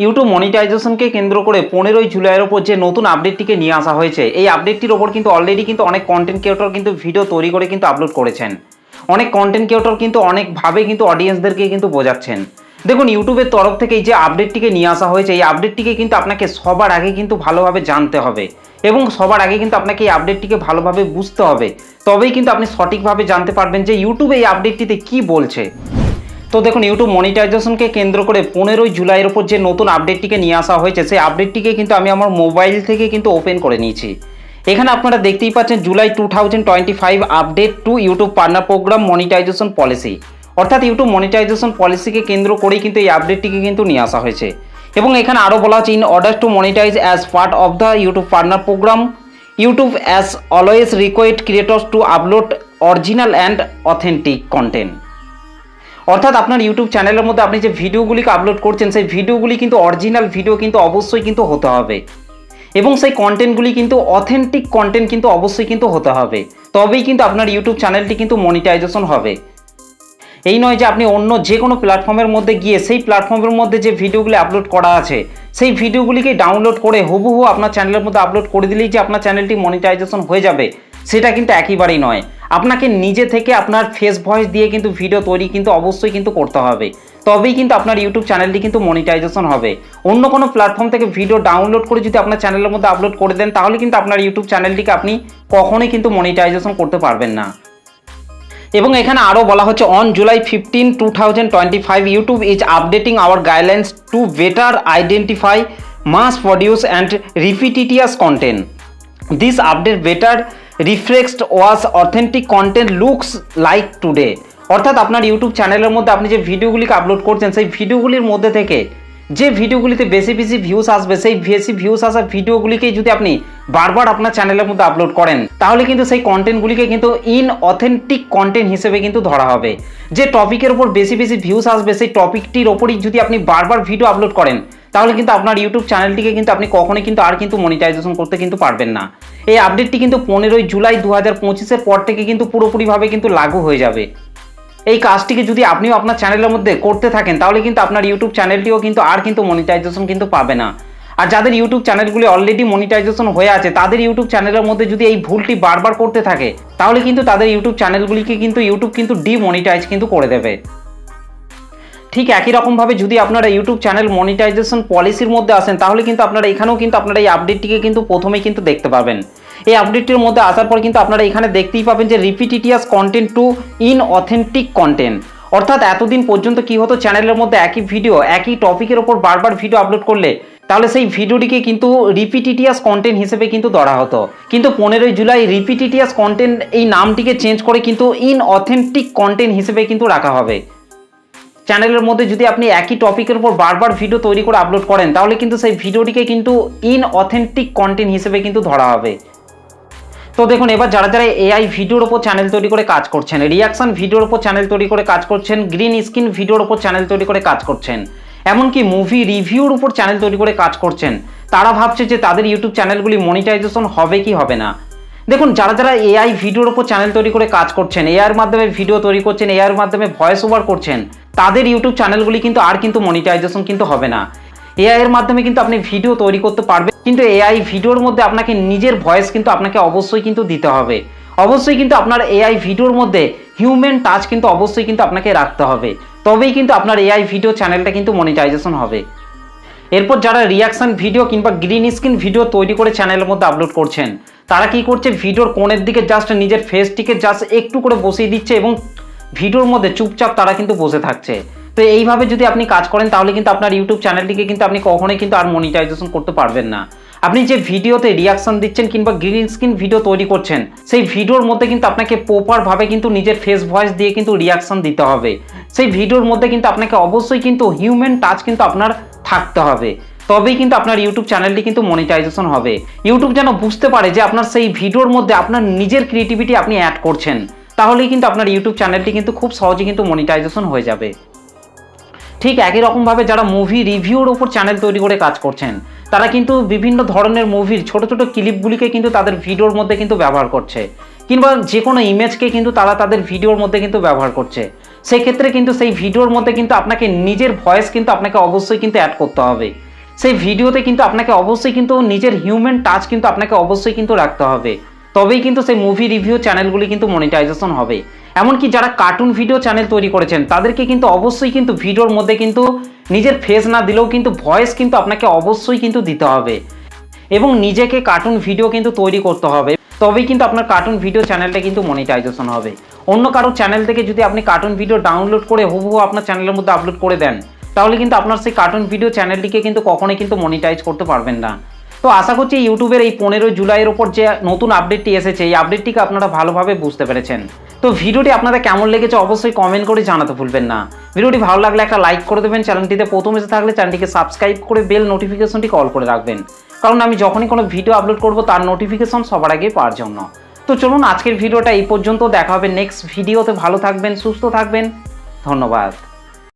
YouTube মনিটাইজেশনকে কেন্দ্র করে 15ই জুলাইয়ের ওপর যে নতুন আপডেটটিকে নিয়ে আসা হয়েছে, এই আপডেটটির ওপর কিন্তু অলরেডি কিন্তু অনেক কন্টেন্ট ক্রিয়েটর কিন্তু ভিডিও তৈরি করে কিন্তু আপলোড করেছেন। অনেক কন্টেন্ট ক্রিয়েটর কিন্তু অনেকভাবে কিন্তু অডিয়েন্সদেরকে কিন্তু বোঝাচ্ছেন। দেখুন, ইউটিউবের তরফ থেকে এই যে আপডেটটিকে নিয়ে আসা হয়েছে, এই আপডেটটিকে কিন্তু আপনাকে সবার আগে কিন্তু ভালোভাবে জানতে হবে এবং সবার আগে কিন্তু আপনাকে এই আপডেটটিকে ভালোভাবে বুঝতে হবে। তবেই কিন্তু আপনি সঠিকভাবে জানতে পারবেন যে ইউটিউব এই আপডেটটিতে কি বলছে। তো দেখুন, ইউটিউব মনিটাইজেশনকে কেন্দ্র করে 15ই জুলাইয়ের ওপর যে নতুন আপডেটটিকে নিয়ে আসা হয়েছে, সেই আপডেটটিকে কিন্তু আমি আমার মোবাইল থেকে কিন্তু ওপেন করে নিয়েছি। এখানে আপনারা দেখতেই পাচ্ছেন July 2025 update to YouTube partner program monetization policy, অর্থাৎ ইউটিউব মনিটাইজেশন পলিসিকে কেন্দ্র করেই কিন্তু এই আপডেটটিকে কিন্তু নিয়ে আসা হয়েছে। এবং এখানে আরও বলা হচ্ছে, in order to monetize as part of the YouTube partner program, YouTube as always request creators to upload original and authentic content. অর্থাৎ আপনার ইউটিউব চ্যানেলের মধ্যে আপনি যে ভিডিওগুলিকে আপলোড করছেন, সেই ভিডিওগুলি কিন্তু অরিজিনাল ভিডিও কিন্তু অবশ্যই কিন্তু হতে হবে এবং সেই কন্টেন্টগুলি কিন্তু অথেন্টিক কন্টেন্ট কিন্তু অবশ্যই কিন্তু হতে হবে। তবেই কিন্তু আপনার ইউটিউব চ্যানেলটি কিন্তু মনিটাইজেশন হবে। এই নয় যে আপনি অন্য যে কোনো প্ল্যাটফর্মের মধ্যে গিয়ে সেই প্ল্যাটফর্মের মধ্যে যে ভিডিওগুলি আপলোড করা আছে, সেই ভিডিওগুলিকে ডাউনলোড করে হুবহু আপনার চ্যানেলের মধ্যে আপলোড করে দিলেই যে আপনার চ্যানেলটি মনিটাইজেশন হয়ে যাবে, সেটা কিন্তু একেবারেই নয়। আপনাকে নিজে থেকে আপনার ফেস ভয়েস দিয়ে কিন্তু ভিডিও তৈরি কিন্তু অবশ্যই কিন্তু করতে হবে। তবেই কিন্তু আপনার ইউটিউব চ্যানেলটি কিন্তু মনিটাইজেশন হবে। অন্য কোনো প্ল্যাটফর্ম থেকে ভিডিও ডাউনলোড করে যদি আপনার চ্যানেলের মধ্যে আপলোড করে দেন, তাহলে কিন্তু আপনার ইউটিউব চ্যানেলটিকে আপনি কখনোই কিন্তু মনিটাইজেশন করতে পারবেন না। এবং এখানে আরও বলা হচ্ছে, on July 15, 2025 YouTube is updating our guidelines to better identify mass produce and repetitive content. This update better reflects was authentic content looks like today. অর্থাৎ আপনার ইউটিউব চ্যানেলের মধ্যে আপনি যে ভিডিওগুলিকে আপলোড করছেন, সেই ভিডিওগুলির মধ্যে থেকে যে ভিডিওগুলিতে বেশি বেশি ভিউস আসবে, সেই বেশি ভিউস আসা ভিডিওগুলিকেই যদি আপনি বারবার আপনার চ্যানেলের মধ্যে আপলোড করেন, তাহলে কিন্তু সেই কন্টেন্টগুলিকে কিন্তু ইনঅথেন্টিক কন্টেন্ট হিসেবে কিন্তু ধরা হবে। যে টপিকের উপর বেশি বেশি ভিউস আসবে, সেই টপিকটির ওপরই যদি আপনি বারবার ভিডিও আপলোড করেন, তাহলে কিন্তু আপনার ইউটিউব চ্যানেলটিকে কিন্তু আপনি কখনোই কিন্তু আর কিন্তু মনিটাইজেশন করতে কিন্তু পারবেন না। এই আপডেটটি কিন্তু 15ই জুলাই 2025-এর পর থেকে কিন্তু পুরোপুরিভাবে কিন্তু লাগু হয়ে যাবে। এই কাজটিকে যদি আপনিও আপনার চ্যানেলের মধ্যে করতে থাকেন, তাহলে কিন্তু আপনার ইউটিউব চ্যানেলটিও কিন্তু আর কিন্তু মনিটাইজেশন কিন্তু পাবে না। আর যাদের ইউটিউব চ্যানেলগুলি অলরেডি মনিটাইজেশন হয়ে আছে, তাদের ইউটিউব চ্যানেলের মধ্যে যদি এই ভুলটি বারবার করতে থাকে, তাহলে কিন্তু তাদের ইউটিউব চ্যানেলগুলিকে কিন্তু ইউটিউব কিন্তু ডিমনিটাইজ কিন্তু করে দেবে। ঠিক একই রকমভাবে যদি আপনারা ইউটিউব চ্যানেল মনিটাইজেশন পলিসির মধ্যে আসেন, তাহলে কিন্তু আপনারা এখানেও কিন্তু আপনারা এই আপডেটটিকে কিন্তু প্রথমেই কিন্তু দেখতে পাবেন। এই আপডেটটির মধ্যে আসার পর কিন্তু আপনারা এখানে দেখতেই পাবেন যে রিপিটিটিয়াস কন্টেন্ট টু ইনঅথেন্টিক কন্টেন্ট। অর্থাৎ এতদিন পর্যন্ত কি হতো, চ্যানেলের মধ্যে একই ভিডিও একই টপিকের ওপর বারবার ভিডিও আপলোড করলে তাহলে সেই ভিডিওটিকে কিন্তু রিপিটিটিয়াস কন্টেন্ট হিসেবে কিন্তু ধরা হতো। কিন্তু 15ই জুলাই রিপিটিটিয়াস কন্টেন্ট এই নামটিকে চেঞ্জ করে কিন্তু ইনঅথেন্টিক কন্টেন্ট হিসেবে কিন্তু রাখা হবে। চ্যানেলের মধ্যে যদি আপনি একই টপিকের উপর বারবার ভিডিও তৈরি করে আপলোড করেন, তাহলে কিন্তু সেই ভিডিওটিকে কিন্তু ইনঅথেন্টিক কন্টেন্ট হিসেবে কিন্তু ধরা হবে। তো দেখুন, এবার যারা যারা এআই ভিডিওর ওপর চ্যানেল তৈরি করে কাজ করছেন, রিয়াকশন ভিডিওর ওপর চ্যানেল তৈরি করে কাজ করছেন, গ্রিন স্ক্রিন ভিডিওর ওপর চ্যানেল তৈরি করে কাজ করছেন, এমনকি মুভি রিভিউর উপর চ্যানেল তৈরি করে কাজ করছেন, তারা ভাবছে যে তাদের ইউটিউব চ্যানেলগুলি মনিটাইজেশন হবে কি হবে না। দেখুন, যারা যারা এআই ভিডিওর ওপর চ্যানেল তৈরি করে কাজ করছেন, এআইয়ের মাধ্যমে ভিডিও তৈরি করছেন, এআইয়ের মাধ্যমে ভয়েস ওভার করছেন, তাদের ইউটিউব চ্যানেলগুলি কিন্তু আর কিন্তু মনিটাইজেশন কিন্তু হবে না। এআই এর মাধ্যমে কিন্তু আপনি ভিডিও তৈরি করতে পারবেন, কিন্তু এআই ভিডিওর মধ্যে আপনাকে নিজের ভয়েস কিন্তু আপনাকে অবশ্যই কিন্তু দিতে হবে। অবশ্যই কিন্তু আপনার এআই ভিডিওর মধ্যে হিউম্যান টাচ কিন্তু অবশ্যই কিন্তু আপনাকে রাখতে হবে। তবেই কিন্তু আপনার এআই ভিডিও চ্যানেলটা কিন্তু মনিটাইজেশন হবে। এরপর যারা রিয়াকশন ভিডিও কিংবা গ্রিন স্ক্রিন ভিডিও তৈরি করে চ্যানেলের মধ্যে আপলোড করছেন, তারা কি করছে, ভিডিওর কোণের দিকে জাস্ট নিজের ফেসটিকে জাস্ট একটু করে বসিয়ে দিচ্ছে এবং ভিডিওর মধ্যে চুপচাপ তারা কিন্তু বসে থাকছে। তো এইভাবে যদি আপনি কাজ করেন, তাহলে কিন্তু আপনার ইউটিউব চ্যানেলটিকে কিন্তু আপনি কখনোই কিন্তু আর মনিটাইজেশন করতে পারবেন না। আপনি যে ভিডিওতে রিয়াকশন দিচ্ছেন কিংবা গ্রিন স্ক্রিন ভিডিও তৈরি করছেন, সেই ভিডিওর মধ্যে কিন্তু আপনাকে প্রপারভাবে কিন্তু নিজের ফেস ভয়েস দিয়ে কিন্তু রিয়াকশন দিতে হবে। সেই ভিডিওর মধ্যে কিন্তু আপনাকে অবশ্যই কিন্তু হিউম্যান টাচ কিন্তু আপনার থাকতে হবে। তবেই কিন্তু আপনার ইউটিউব চ্যানেলটি কিন্তু মনিটাইজেশন হবে। ইউটিউব যেন বুঝতে পারে যে আপনার সেই ভিডিওর মধ্যে আপনার নিজের ক্রিয়েটিভিটি আপনি অ্যাড করছেন, তাহলেই কিন্তু আপনার ইউটিউব চ্যানেলটি কিন্তু খুব সহজে কিন্তু মনিটাইজেশন হয়ে যাবে। ঠিক একই রকমভাবে যারা মুভি রিভিউর ওপর চ্যানেল তৈরি করে কাজ করছেন, তারা কিন্তু বিভিন্ন ধরনের মুভির ছোট ছোট ক্লিপগুলিকে কিন্তু তাদের ভিডিওর মধ্যে কিন্তু ব্যবহার করছে, কিংবা যে কোনো ইমেজকে কিন্তু তারা তাদের ভিডিওর মধ্যে কিন্তু ব্যবহার করছে। সেক্ষেত্রে কিন্তু সেই ভিডিওর মধ্যে কিন্তু আপনাকে নিজের ভয়েস কিন্তু আপনাকে অবশ্যই কিন্তু অ্যাড করতে হবে। সেই ভিডিওতে কিন্তু আপনাকে অবশ্যই কিন্তু নিজের হিউম্যান টাচ কিন্তু আপনাকে অবশ্যই কিন্তু রাখতে হবে, তবেই কিন্তু সেই মুভি রিভিউ চ্যানেলগুলি কিন্তু মনিটাইজেশন হবে। এমনকি যারা কার্টুন ভিডিও চ্যানেল তৈরি করেছেন তাদেরকে কিন্তু অবশ্যই কিন্তু ভিডিওর মধ্যে কিন্তু নিজের ফেস না দিলেও কিন্তু ভয়েস কিন্তু আপনাকে অবশ্যই কিন্তু দিতে হবে এবং নিজেকে কার্টুন ভিডিও কিন্তু তৈরি করতে হবে, তবেই কিন্তু আপনার কার্টুন ভিডিও চ্যানেলটা কিন্তু মনিটাইজেশন হবে। অন্য কারো চ্যানেল থেকে যদি আপনি কার্টুন ভিডিও ডাউনলোড করে হুবহু আপনার চ্যানেলের মধ্যে আপলোড করে দেন, তাহলে কিন্তু আপনার সেই কার্টুন ভিডিও চ্যানেলটিকে কিন্তু কখনোই কিন্তু মনিটাইজ করতে পারবেন না। তো আশা করছি ইউটিউবের এই 15 জুলাইয়ের ওপর যে নতুন আপডেটটি এসেছে, এই আপডেটটিকে আপনারা ভালোভাবে বুঝতে পেরেছেন। তো ভিডিওটি আপনাদের কেমন লেগেছে অবশ্যই কমেন্ট করে জানাতে ভুলবেন না। ভিডিওটি ভালো লাগলে একটা লাইক করে দেবেন, চ্যানেলটিতে প্রথম এসে থাকলে চ্যানেলটিকে সাবস্ক্রাইব করে বেল নোটিফিকেশনটি কল করে রাখবেন, কারণ আমি যখনই কোনো ভিডিও আপলোড করব তার নোটিফিকেশন সবার আগে পাওয়ার জন্য। তো চলুন আজকের ভিডিওটা এই পর্যন্ত, দেখা হবে নেক্সট ভিডিওতে। ভালো থাকবেন, সুস্থ থাকবেন, ধন্যবাদ।